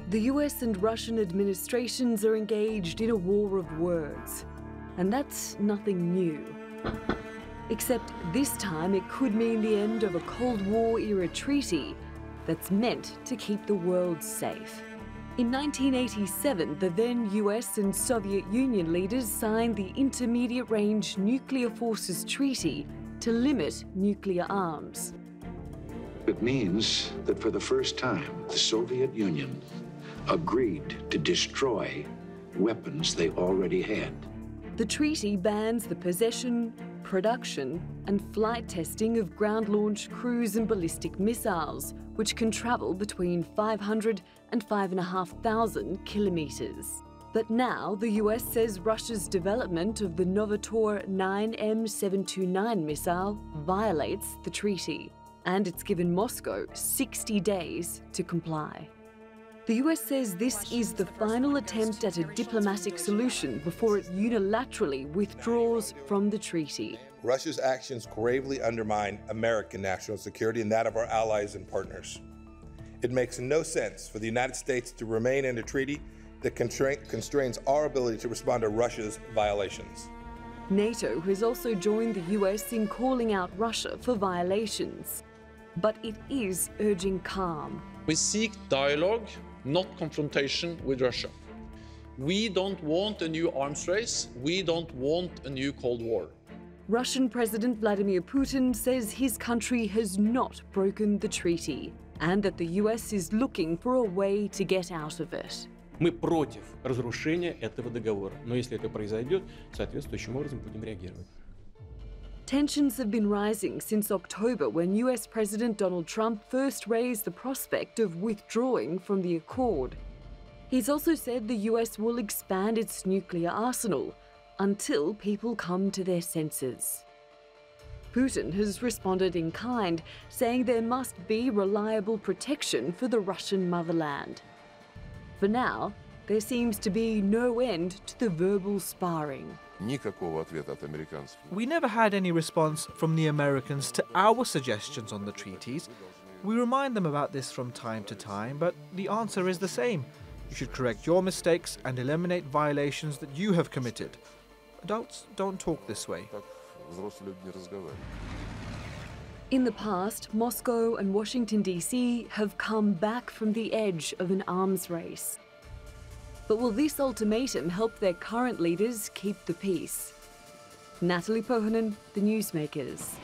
The US and Russian administrations are engaged in a war of words, and that's nothing new. Except this time it could mean the end of a Cold War-era treaty that's meant to keep the world safe. In 1987, the then US and Soviet Union leaders signed the Intermediate Range Nuclear Forces Treaty to limit nuclear arms. It means that for the first time, the Soviet Union agreed to destroy weapons they already had. The treaty bans the possession, production and flight testing of ground-launched cruise and ballistic missiles, which can travel between 500 and 5,500 kilometres. But now the US says Russia's development of the Novator 9M729 missile violates the treaty, and it's given Moscow 60 days to comply. The US says this is the final attempt at a diplomatic solution before it unilaterally withdraws from the treaty. Russia's actions gravely undermine American national security and that of our allies and partners. It makes no sense for the United States to remain in a treaty that constrains our ability to respond to Russia's violations. NATO has also joined the US in calling out Russia for violations, but it is urging calm. We seek dialogue, not confrontation with Russia. We don't want a new arms race. We don't want a new Cold War. Russian President Vladimir Putin says his country has not broken the treaty and that the US is looking for a way to get out of it. Мы против разрушения этого договора, но если это произойдет, соответствующим образом будем реагировать. Tensions have been rising since October, when US President Donald Trump first raised the prospect of withdrawing from the accord. He's also said the US will expand its nuclear arsenal until people come to their senses. Putin has responded in kind, saying there must be reliable protection for the Russian motherland. For now, there seems to be no end to the verbal sparring. We never had any response from the Americans to our suggestions on the treaties. We remind them about this from time to time, but the answer is the same. You should correct your mistakes and eliminate violations that you have committed. Adults don't talk this way. In the past, Moscow and Washington, D.C. have come back from the edge of an arms race. But will this ultimatum help their current leaders keep the peace? Natalie Poyhonen, The Newsmakers.